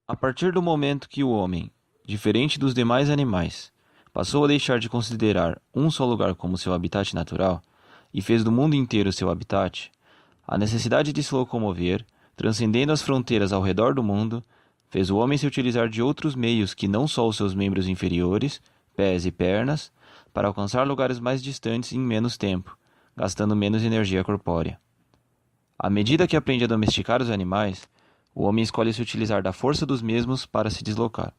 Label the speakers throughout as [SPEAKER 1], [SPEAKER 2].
[SPEAKER 1] A partir do momento que o homem, diferente dos demais animais, passou a deixar de considerar um só lugar como seu habitat natural e fez do mundo inteiro seu habitat, a necessidade de se locomover, transcendendo as fronteiras ao redor do mundo, fez o homem se utilizar de outros meios que não só os seus membros inferiores, pés e pernas, para alcançar lugares mais distantes em menos tempo, gastando menos energia corpórea. À medida que aprende a domesticar os animais, o homem escolhe se utilizar da força dos mesmos para se deslocar.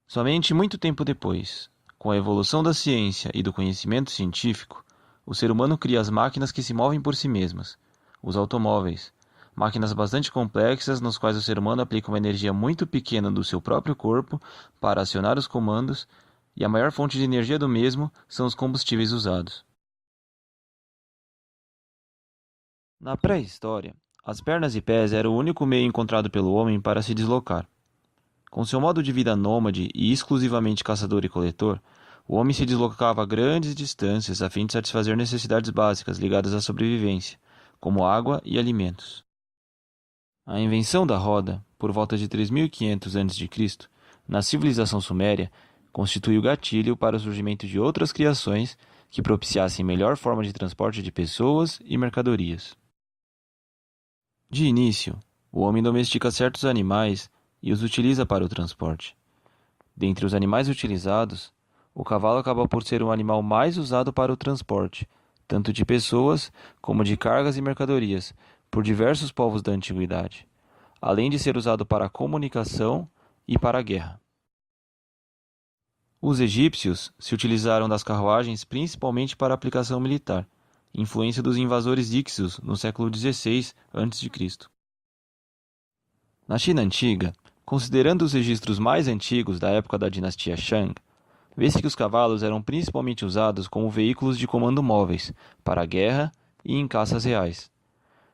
[SPEAKER 1] Somente muito tempo depois, com a evolução da ciência e do conhecimento científico, o ser humano cria as máquinas que se movem por si mesmas, os automóveis, máquinas bastante complexas nas quais o ser humano aplica uma energia muito pequena do seu próprio corpo para acionar os comandos, e a maior fonte de energia do mesmo são os combustíveis usados. Na pré-história, as pernas e pés eram o único meio encontrado pelo homem para se deslocar. Com seu modo de vida nômade e exclusivamente caçador e coletor, o homem se deslocava a grandes distâncias a fim de satisfazer necessidades básicas ligadas à sobrevivência, como água e alimentos. A invenção da roda, por volta de 3500 a.C., na civilização suméria, constituiu o gatilho para o surgimento de outras criações que propiciassem melhor forma de transporte de pessoas e mercadorias. De início, o homem domestica certos animais e os utiliza para o transporte. Dentre os animais utilizados, o cavalo acaba por ser o animal mais usado para o transporte, tanto de pessoas como de cargas e mercadorias, por diversos povos da antiguidade, além de ser usado para a comunicação e para a guerra. Os egípcios se utilizaram das carruagens principalmente para aplicação militar, influência dos invasores Hicsos no século XVI a.C. Na China antiga, considerando os registros mais antigos da época da dinastia Shang, vê-se que os cavalos eram principalmente usados como veículos de comando móveis, para a guerra e em caças reais.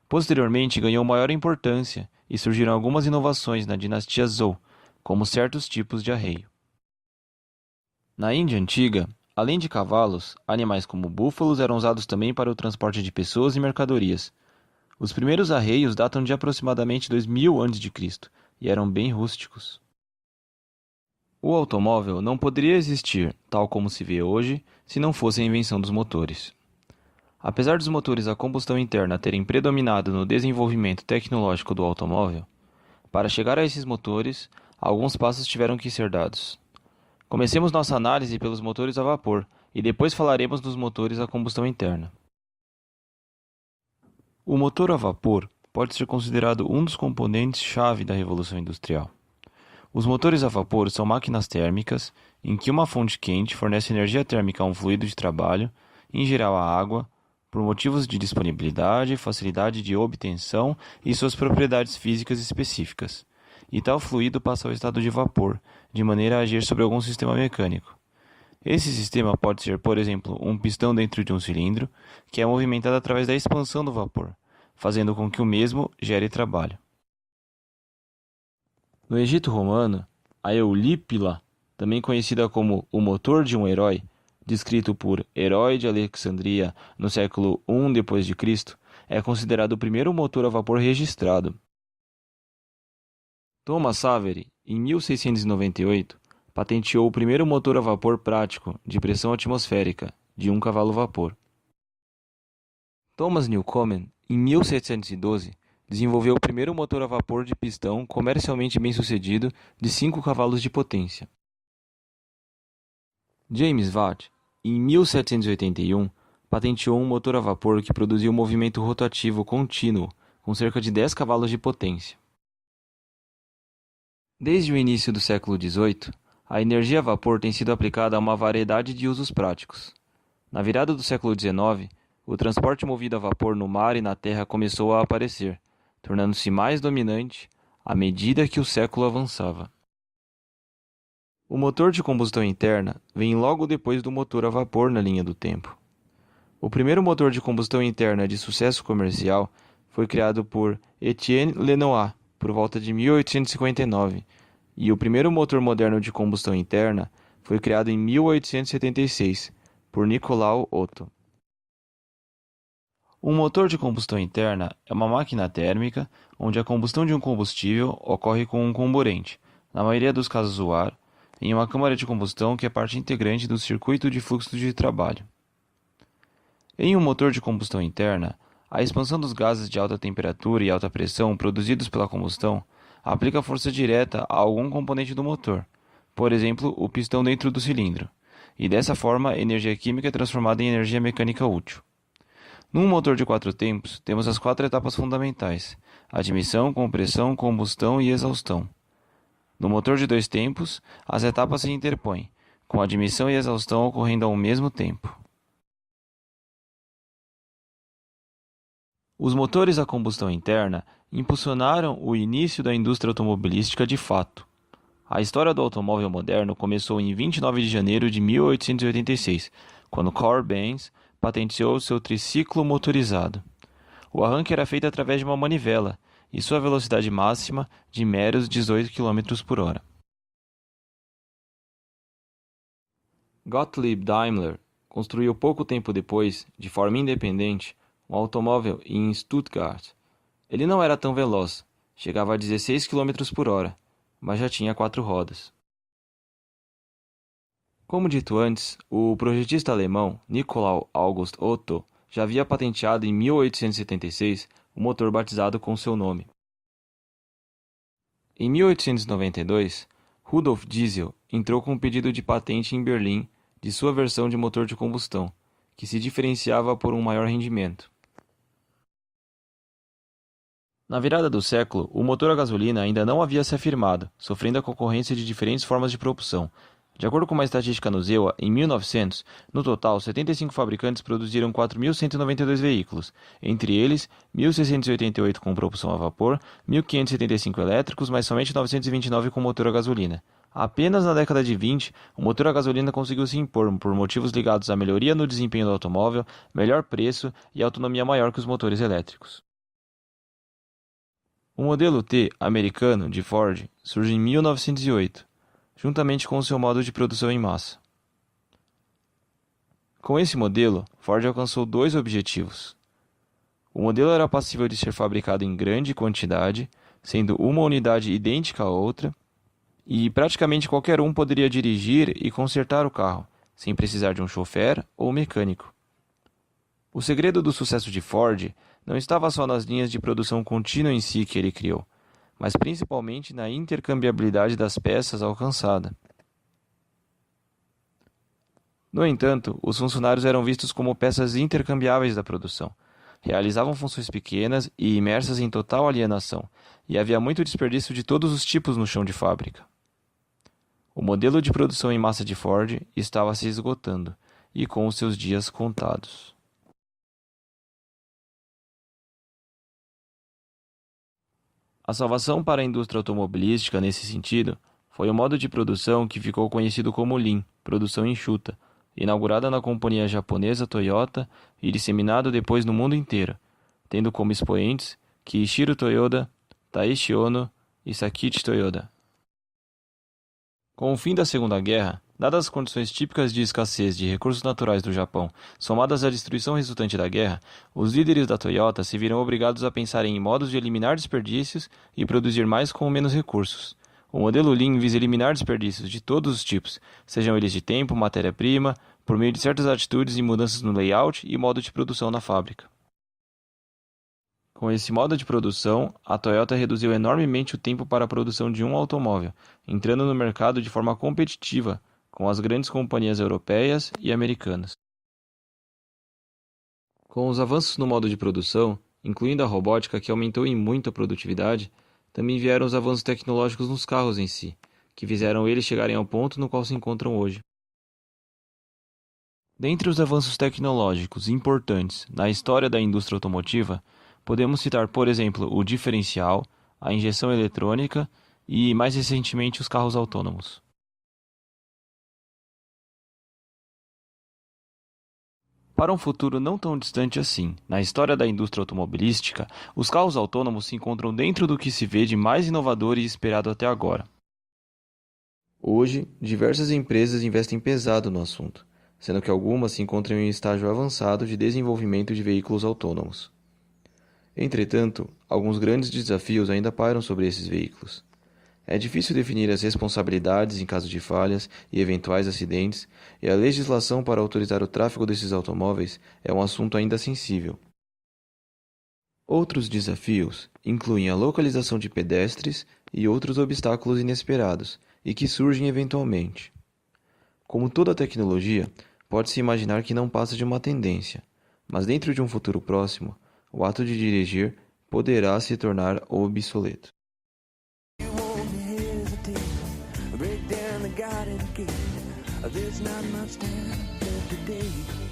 [SPEAKER 1] Posteriormente ganhou maior importância e surgiram algumas inovações na dinastia Zhou, como certos tipos de arreio. Na Índia antiga, além de cavalos, animais como búfalos eram usados também para o transporte de pessoas e mercadorias. Os primeiros arreios datam de aproximadamente 2000 a.C. e eram bem rústicos. O automóvel não poderia existir, tal como se vê hoje, se não fosse a invenção dos motores. Apesar dos motores a combustão interna terem predominado no desenvolvimento tecnológico do automóvel, para chegar a esses motores, alguns passos tiveram que ser dados. Comecemos nossa análise pelos motores a vapor e depois falaremos dos motores a combustão interna. O motor a vapor pode ser considerado um dos componentes-chave da Revolução Industrial. Os motores a vapor são máquinas térmicas em que uma fonte quente fornece energia térmica a um fluido de trabalho, em geral a água, por motivos de disponibilidade, facilidade de obtenção e suas propriedades físicas específicas. E tal fluido passa ao estado de vapor, de maneira a agir sobre algum sistema mecânico. Esse sistema pode ser, por exemplo, um pistão dentro de um cilindro, que é movimentado através da expansão do vapor, fazendo com que o mesmo gere trabalho. No Egito Romano, a Eulípila, também conhecida como o motor de um herói, descrito por Herói de Alexandria no século I d.C., é considerado o primeiro motor a vapor registrado. Thomas Savery, em 1698, patenteou o primeiro motor a vapor prático de pressão atmosférica, de 1 cavalo-vapor. Thomas Newcomen, em 1712, desenvolveu o primeiro motor a vapor de pistão comercialmente bem-sucedido de 5 cavalos de potência. James Watt, em 1781, patenteou um motor a vapor que produzia um movimento rotativo contínuo, com cerca de 10 cavalos de potência. Desde o início do século XVIII, a energia a vapor tem sido aplicada a uma variedade de usos práticos. Na virada do século XIX, o transporte movido a vapor no mar e na terra começou a aparecer, tornando-se mais dominante à medida que o século avançava. O motor de combustão interna vem logo depois do motor a vapor na linha do tempo. O primeiro motor de combustão interna de sucesso comercial foi criado por Etienne Lenoir por volta de 1859, e o primeiro motor moderno de combustão interna foi criado em 1876 por Nicolau Otto. Um motor de combustão interna é uma máquina térmica onde a combustão de um combustível ocorre com um comburente, na maioria dos casos o ar, em uma câmara de combustão que é parte integrante do circuito de fluxo de trabalho. Em um motor de combustão interna, a expansão dos gases de alta temperatura e alta pressão produzidos pela combustão aplica força direta a algum componente do motor, por exemplo, o pistão dentro do cilindro, e dessa forma a energia química é transformada em energia mecânica útil. Num motor de 4 tempos, temos as 4 etapas fundamentais: admissão, compressão, combustão e exaustão. No motor de 2 tempos, as etapas se interpõem, com admissão e exaustão ocorrendo ao mesmo tempo. Os motores a combustão interna impulsionaram o início da indústria automobilística de fato. A história do automóvel moderno começou em 29 de janeiro de 1886, quando Carl Benz patenteou seu triciclo motorizado. O arranque era feito através de uma manivela e sua velocidade máxima de meros 18 km por hora. Gottlieb Daimler construiu pouco tempo depois, de forma independente, um automóvel em Stuttgart. Ele não era tão veloz, chegava a 16 km por hora, mas já tinha 4 rodas. Como dito antes, o projetista alemão Nikolaus August Otto já havia patenteado em 1876 o motor batizado com seu nome. Em 1892, Rudolf Diesel entrou com um pedido de patente em Berlim de sua versão de motor de combustão, que se diferenciava por um maior rendimento. Na virada do século, o motor a gasolina ainda não havia se afirmado, sofrendo a concorrência de diferentes formas de propulsão. De acordo com uma estatística no ZEWA, em 1900, no total, 75 fabricantes produziram 4.192 veículos, entre eles 1.688 com propulsão a vapor, 1.575 elétricos, mas somente 929 com motor a gasolina. Apenas na década de 20, o motor a gasolina conseguiu se impor por motivos ligados à melhoria no desempenho do automóvel, melhor preço e autonomia maior que os motores elétricos. O modelo T americano de Ford surge em 1908, juntamente com o seu modo de produção em massa. Com esse modelo, Ford alcançou 2 objetivos. O modelo era passível de ser fabricado em grande quantidade, sendo uma unidade idêntica à outra, e praticamente qualquer um poderia dirigir e consertar o carro, sem precisar de um chofer ou mecânico. O segredo do sucesso de Ford não estava só nas linhas de produção contínua em si que ele criou, mas principalmente na intercambiabilidade das peças alcançada. No entanto, os funcionários eram vistos como peças intercambiáveis da produção. Realizavam funções pequenas e imersas em total alienação, e havia muito desperdício de todos os tipos no chão de fábrica. O modelo de produção em massa de Ford estava se esgotando, e com os seus dias contados. A salvação para a indústria automobilística nesse sentido foi o modo de produção que ficou conhecido como Lean, produção enxuta, inaugurada na companhia japonesa Toyota e disseminado depois no mundo inteiro, tendo como expoentes Kiichiro Toyoda, Taishi Ono e Sakichi Toyoda. Com o fim da Segunda Guerra, dadas as condições típicas de escassez de recursos naturais do Japão, somadas à destruição resultante da guerra, os líderes da Toyota se viram obrigados a pensar em modos de eliminar desperdícios e produzir mais com menos recursos. O modelo Lean visa eliminar desperdícios de todos os tipos, sejam eles de tempo, matéria-prima, por meio de certas atitudes e mudanças no layout e modo de produção na fábrica. Com esse modo de produção, a Toyota reduziu enormemente o tempo para a produção de um automóvel, entrando no mercado de forma competitiva com as grandes companhias europeias e americanas. Com os avanços no modo de produção, incluindo a robótica que aumentou em muito a produtividade, também vieram os avanços tecnológicos nos carros em si, que fizeram eles chegarem ao ponto no qual se encontram hoje. Dentre os avanços tecnológicos importantes na história da indústria automotiva, podemos citar, por exemplo, o diferencial, a injeção eletrônica e, mais recentemente, os carros autônomos. Para um futuro não tão distante assim, na história da indústria automobilística, os carros autônomos se encontram dentro do que se vê de mais inovador e esperado até agora. Hoje, diversas empresas investem pesado no assunto, sendo que algumas se encontram em estágio avançado de desenvolvimento de veículos autônomos. Entretanto, alguns grandes desafios ainda pairam sobre esses veículos. É difícil definir as responsabilidades em caso de falhas e eventuais acidentes, e a legislação para autorizar o tráfego desses automóveis é um assunto ainda sensível. Outros desafios incluem a localização de pedestres e outros obstáculos inesperados e que surgem eventualmente. Como toda tecnologia, pode-se imaginar que não passa de uma tendência, mas dentro de um futuro próximo, o ato de dirigir poderá se tornar obsoleto.
[SPEAKER 2] Break down the garden gate. There's not much time left today.